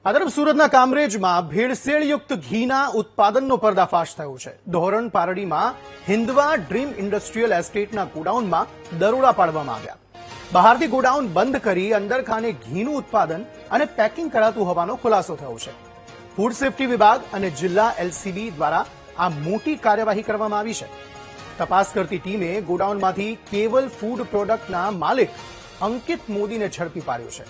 આ તરફ સુરતના કામરેજમાં ભેળસેળયુક્ત ઘીના ઉત્પાદનનો પર્દાફાશ થયો છે। ધોરણ પારડીમાં હિન્દવા ડ્રીમ ઇન્ડસ્ટ્રીયલ એસ્ટેટના ગોડાઉનમાં દરોડા પાડવામાં આવ્યા। બહારથી ગોડાઉન બંધ કરી અંદર ખાને ઘીનું ઉત્પાદન અને પેકિંગ કરાતું હોવાનો ખુલાસો થયો છે। ફૂડ સેફ્ટી વિભાગ અને જિલ્લા એલસીબી દ્વારા આ મોટી કાર્યવાહી કરવામાં આવી છે। તપાસ કરતી ટીમે ગોડાઉનમાંથી કેવલ ફૂડ પ્રોડક્ટના માલિક અંકિત મોદીને ઝડપી પાડ્યો છે।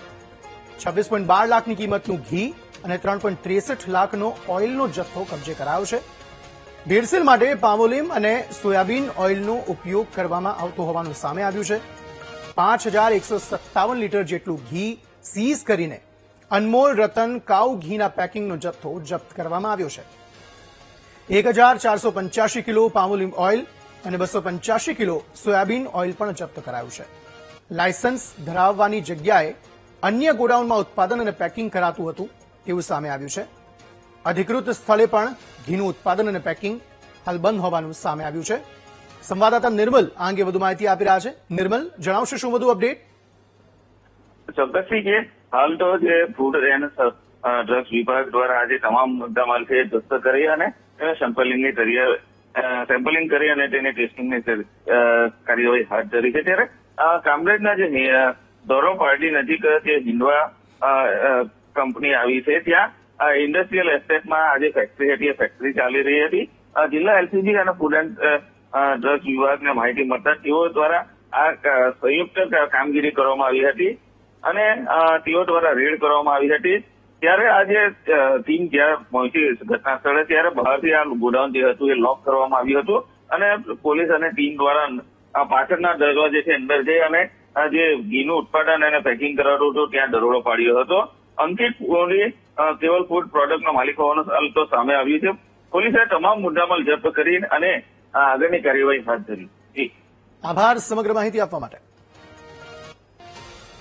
26.12 લાખની કિંમતનું ઘી અને 3.63 લાખનો ઓઇલનો જથ્થો કબજે કરાયો છે। ભેળસેળ માટે પામોલિમ અને સોયાબીન ઓઇલનો ઉપયોગ કરવામાં આવતો હોવાનું સામે આવ્યું છે। 5157 લીટર જેટલું ઘી સીઝ કરીને અનમોલ રતન કાઉ ઘીના પેકિંગનો જથ્થો જપ્ત કરવામાં આવ્યો છે। 1485 કિલો પામોલિમ ઓઇલ અને 285 કિલો સોયાબીન ઓઇલ પણ જપ્ત કરાયું છે। લાયસન્સ ધરાવવાની જગ્યાએ અન્ય ગોડાઉનમાં ઉત્પાદન અને પેકિંગ કરાતું હતું તેવું સામે આવ્યું છે। અધિકૃત સ્થળે પણ ઘીનું ઉત્પાદન અને પેકિંગ હાલ બંધ હોવાનું સામે આવ્યું છે। સંવાદદાતા નિર્મલ આ અંગે વધુ માહિતી આપી રહ્યા છે। નિર્મલ, જણાવશો શું વધુ અપડેટ? ચોક્કસથી કે હાલ તો જે ફૂડ એન્ડ ડ્રગ્સ વિભાગ દ્વારા આજે તમામ મુદ્દામાલ છે જપ્ત કરી અને સેમ્પલિંગ કરી અને તેની ટેસ્ટિંગની કાર્યવાહી હાથ ધરી છે। ત્યારે કામરેજના જે ધોરણ પારડી નજીક જે હિન્દવા કંપની આવી છે ત્યાં ઇન્ડસ્ટ્રીયલ એસ્ટેટમાં આજે ફેક્ટરી હતી, ફેક્ટરી ચાલી રહી હતી। જિલ્લા એલસીબી અને ફૂડ એન્ડ ડ્રગ્સ વિભાગને માહિતી મળતા તેઓ દ્વારા આ સંયુક્ત કામગીરી કરવામાં આવી હતી અને તેઓ દ્વારા રેડ કરવામાં આવી હતી। ત્યારે આજે ટીમ જ્યાં પહોંચી ઘટના સ્થળે ત્યારે બહારથી આ ગોડાઉન જે હતું એ લોક કરવામાં આવ્યું હતું અને પોલીસ અને ટીમ દ્વારા પાછળના દરવાજે છે અંદર જઈ અને જે ઘીનું ઉત્પાદન અને પેકિંગ કરાતું હતું ત્યાં દરોડો પાડ્યો હતો। અંકિત મોદી કેવલ ફૂડ પ્રોડક્ટના માલિક હોવાનું તો સામે આવ્યું છે। પોલીસે તમામ મુદ્દામાલ જપ્ત કરી અને આગળની કાર્યવાહી હાથ ધરી। આભાર સમગ્ર માહિતી આપવા માટે।